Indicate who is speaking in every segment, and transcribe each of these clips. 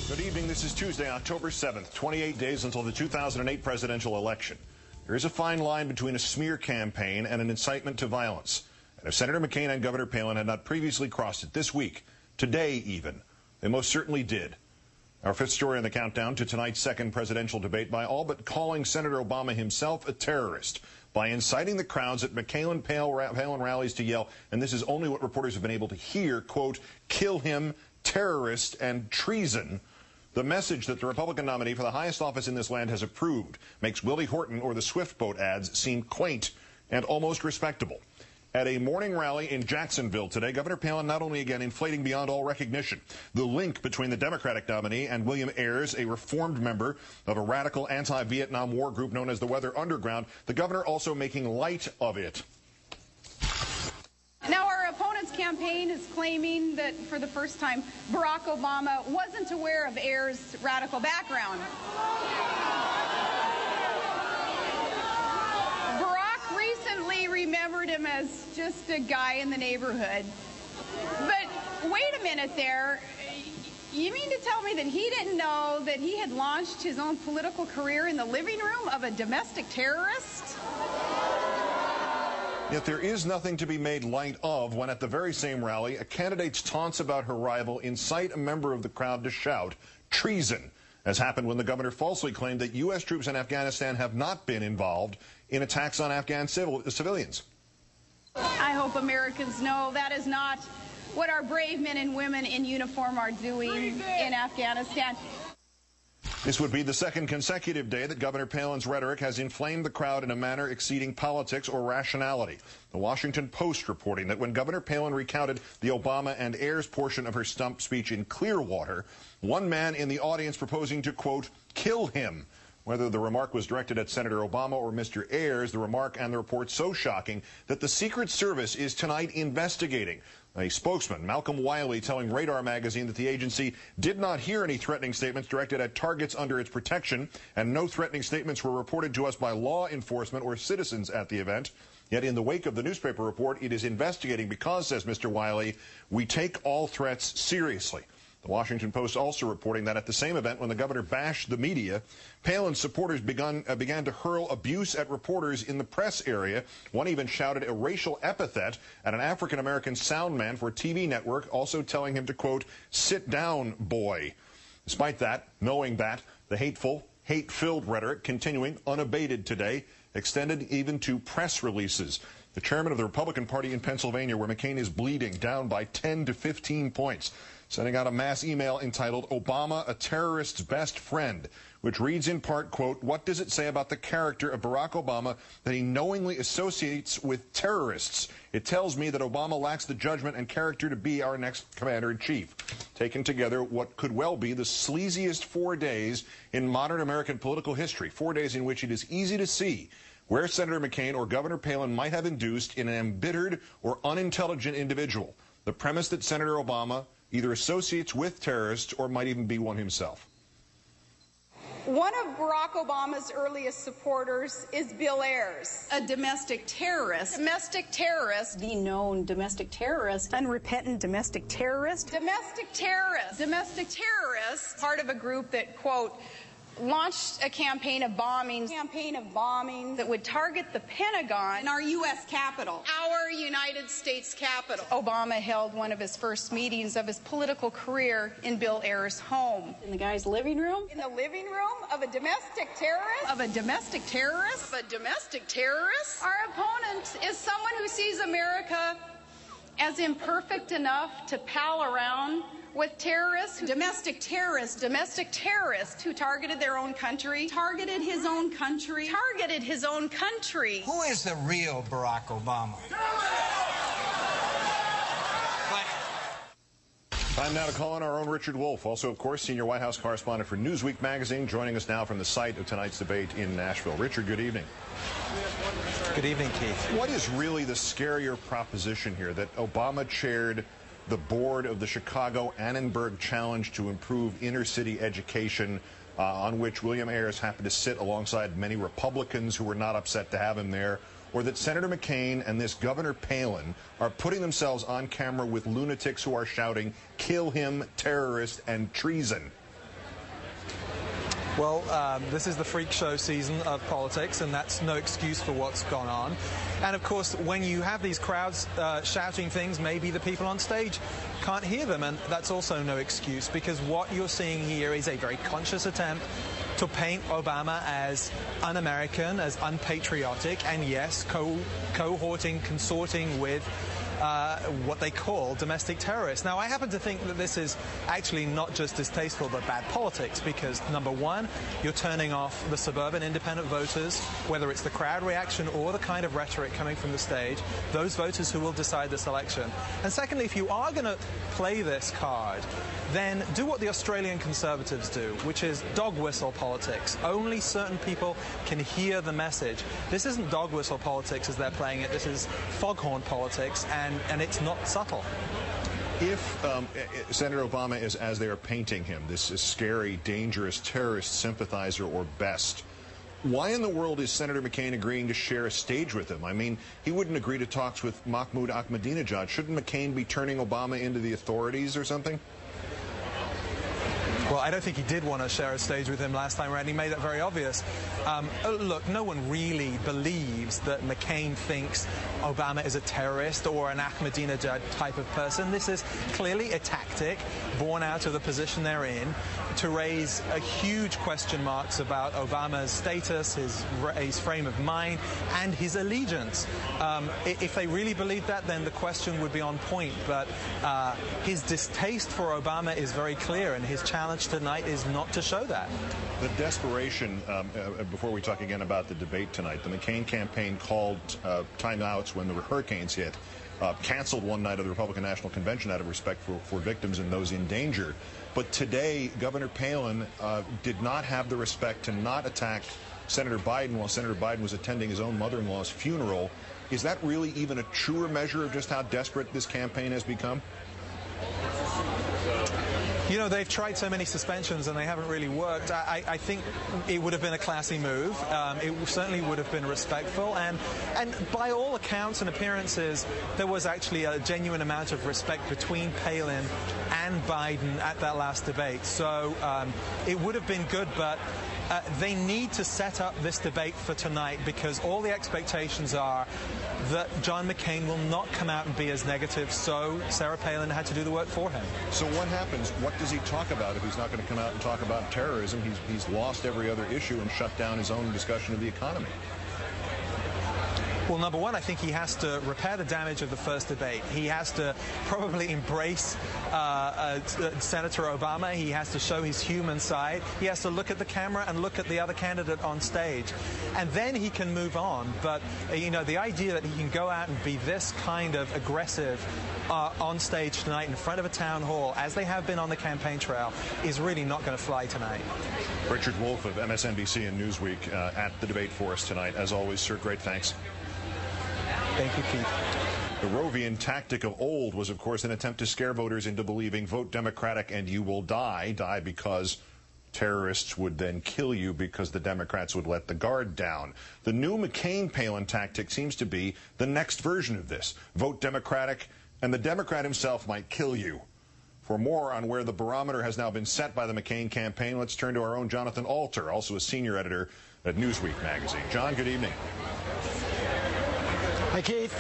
Speaker 1: Good evening. This is Tuesday, October 7th, 28 days until the 2008 presidential election. There is a fine line between a smear campaign and an incitement to violence. And if Senator McCain and Governor Palin had not previously crossed it this week, today even, they most certainly did. Our fifth story on the countdown to tonight's second presidential debate by all but calling Senator Obama himself a terrorist by inciting the crowds at McCain and Palin rallies to yell, and this is only what reporters have been able to hear, quote, kill him, terrorist, and treason. The message that the Republican nominee for the highest office in this land has approved makes Willie Horton or the Swift boat ads seem quaint and almost respectable. At a morning rally in Jacksonville today, Governor Palin not only again inflating beyond all recognition the link between the Democratic nominee and William Ayers, a reformed member of a radical anti-Vietnam War group known as the Weather Underground, the governor also making light of it.
Speaker 2: Now, our opponent's campaign is claiming that for the first time, Barack Obama wasn't aware of Ayers' radical background. Barack recently remembered him as just a guy in the neighborhood. But wait a minute there. You mean to tell me that he didn't know that he had launched his own political career in the living room of a domestic terrorist?
Speaker 1: Yet there is nothing to be made light of when at the very same rally, a candidate's taunts about her rival incite a member of the crowd to shout treason, as happened when the governor falsely claimed that U.S. troops in Afghanistan have not been involved in attacks on Afghan civilians.
Speaker 2: I hope Americans know that is not what our brave men and women in uniform are doing in Afghanistan.
Speaker 1: This would be the second consecutive day that Governor Palin's rhetoric has inflamed the crowd in a manner exceeding politics or rationality. The Washington Post reporting that when Governor Palin recounted the Obama and Ayers portion of her stump speech in Clearwater, one man in the audience proposing to, quote, kill him. Whether the remark was directed at Senator Obama or Mr. Ayers, the remark and the report so shocking that the Secret Service is tonight investigating. A spokesman, Malcolm Wiley, telling Radar magazine that the agency did not hear any threatening statements directed at targets under its protection, and no threatening statements were reported to us by law enforcement or citizens at the event. Yet in the wake of the newspaper report, it is investigating because, says Mr. Wiley, we take all threats seriously. The Washington Post also reporting that at the same event, when the governor bashed the media, Palin's supporters began to hurl abuse at reporters in the press area. One even shouted a racial epithet at an African-American sound man for a TV network, also telling him to, quote, sit down, boy. Despite that, knowing that, the hateful, hate-filled rhetoric continuing unabated today, extended even to press releases. The chairman of the Republican Party in Pennsylvania, where McCain is bleeding, down by 10 to 15 points, sending out a mass email entitled Obama, a Terrorist's Best Friend, which reads in part, quote, what does it say about the character of Barack Obama that he knowingly associates with terrorists? It tells me that Obama lacks the judgment and character to be our next commander-in-chief. Taken together, what could well be the sleaziest 4 days in modern American political history, 4 days in which it is easy to see where Senator McCain or Governor Palin might have induced in an embittered or unintelligent individual the premise that Senator Obama either associates with terrorists or might even be one himself.
Speaker 2: One of Barack Obama's earliest supporters is Bill Ayers, a domestic terrorist. Domestic terrorist.
Speaker 3: The known domestic terrorist.
Speaker 2: Unrepentant domestic terrorist. Domestic terrorist. Domestic terrorist. Part of a group that, quote, launched a campaign of bombings that would target the Pentagon and our U.S. Capitol, our United States Capitol. Obama held one of his first meetings of his political career in Bill Ayers' home.
Speaker 3: In the guy's living room?
Speaker 2: In the living room of a domestic terrorist? Of a domestic terrorist? Of a domestic terrorist? Our opponent is someone who sees America as imperfect enough to pal around with terrorists, domestic terrorists who targeted their own country, targeted his own country.
Speaker 4: Who is the real Barack Obama?
Speaker 1: Time now to call on our own Richard Wolff, also, of course, senior White House correspondent for Newsweek magazine, joining us now from the site of tonight's debate in Nashville. Richard, good evening.
Speaker 4: Good evening, Keith.
Speaker 1: What is really the scarier proposition here, that Obama chaired the board of the Chicago Annenberg Challenge to improve inner-city education, on which William Ayers happened to sit alongside many Republicans who were not upset to have him there, or that Senator McCain and this Governor Palin are putting themselves on camera with lunatics who are shouting, kill him, terrorist, and treason?
Speaker 5: Well, this is the freak show season of politics, and that's no excuse for what's gone on. And of course, when you have these crowds shouting things, maybe the people on stage can't hear them, and that's also no excuse, because what you're seeing here is a very conscious attempt to paint Obama as un-American, as unpatriotic, and yes, cohorting, consorting with what they call domestic terrorists. Now, I happen to think that this is actually not just distasteful but bad politics, because number one, you're turning off the suburban independent voters, whether it's the crowd reaction or the kind of rhetoric coming from the stage, those voters who will decide this election. And secondly, if you are going to play this card, then do what the Australian Conservatives do, which is dog whistle politics. Only certain people can hear the message. This isn't dog whistle politics as they're playing it. This is foghorn politics, and it's not subtle.
Speaker 1: If Senator Obama is, as they are painting him, this scary, dangerous terrorist sympathizer or best, why in the world is Senator McCain agreeing to share a stage with him? I mean, he wouldn't agree to talks with Mahmoud Ahmadinejad. Shouldn't McCain be turning Obama into the authorities or something?
Speaker 5: Well, I don't think he did want to share a stage with him last time around. He made that very obvious. Look, no one really believes that McCain thinks Obama is a terrorist or an Ahmadinejad type of person. This is clearly a tactic born out of the position they're in to raise huge question marks about Obama's status, his frame of mind, and his allegiance. If they really believed that, then the question would be on point. But his distaste for Obama is very clear, and his challenge tonight is not to show that.
Speaker 1: The desperation, before we talk again about the debate tonight, the McCain campaign called timeouts when the hurricanes hit, canceled one night of the Republican National Convention out of respect for victims and those in danger. But today, Governor Palin did not have the respect to not attack Senator Biden while Senator Biden was attending his own mother-in-law's funeral. Is that really even a truer measure of just how desperate this campaign has become?
Speaker 5: You know, they've tried so many suspensions and they haven't really worked. I think it would have been a classy move. It certainly would have been respectful. And by all accounts and appearances, there was actually a genuine amount of respect between Palin and Biden at that last debate. So it would have been good, but they need to set up this debate for tonight, because all the expectations are that John McCain will not come out and be as negative, so Sarah Palin had to do the work for him.
Speaker 1: So what happens? What does he talk about if he's not going to come out and talk about terrorism? He's lost every other issue and shut down his own discussion of the economy.
Speaker 5: Well, number one, I think he has to repair the damage of the first debate. He has to probably embrace Senator Obama. He has to show his human side. He has to look at the camera and look at the other candidate on stage. And then he can move on. But, you know, the idea that he can go out and be this kind of aggressive on stage tonight in front of a town hall, as they have been on the campaign trail, is really not going to fly tonight.
Speaker 1: Richard Wolff of MSNBC and Newsweek at the debate for us tonight. As always, sir, great thanks.
Speaker 5: Thank you, Keith.
Speaker 1: The Rovian tactic of old was, of course, an attempt to scare voters into believing vote Democratic and you will die. Die because terrorists would then kill you because the Democrats would let the guard down. The new McCain-Palin tactic seems to be the next version of this. Vote Democratic and the Democrat himself might kill you. For more on where the barometer has now been set by the McCain campaign, let's turn to our own Jonathan Alter, also a senior editor at Newsweek magazine. John, good evening.
Speaker 6: Hi, Keith.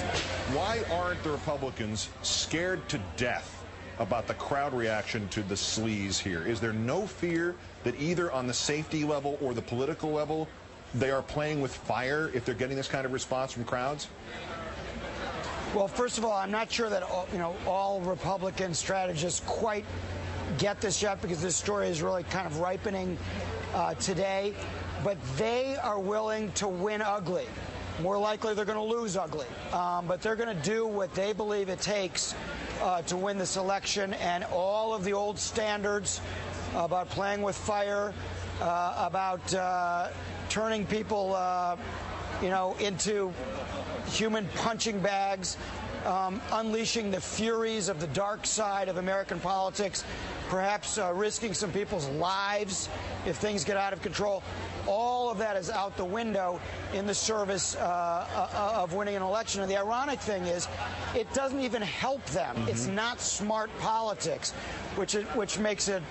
Speaker 1: Why aren't the Republicans scared to death about the crowd reaction to the sleaze here? Is there no fear that either on the safety level or the political level they are playing with fire if they're getting this kind of response from crowds?
Speaker 6: Well, first of all, I'm not sure that all Republican strategists quite get this yet, because this story is really kind of ripening today. But they are willing to win ugly. More likely they're going to lose ugly, but they're going to do what they believe it takes to win this election. And all of the old standards about playing with fire, about turning people, into human punching bags, unleashing the furies of the dark side of American politics, perhaps risking some people's lives if things get out of control. All of that is out the window in the service of winning an election. And the ironic thing is, it doesn't even help them. Mm-hmm. It's not smart politics, which makes it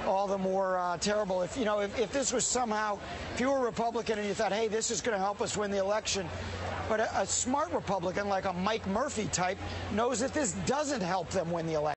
Speaker 6: all the more terrible. If this was somehow, if you were a Republican and you thought, hey, this is going to help us win the election, but a smart Republican like a Mike Murphy type knows that this doesn't help them win the election.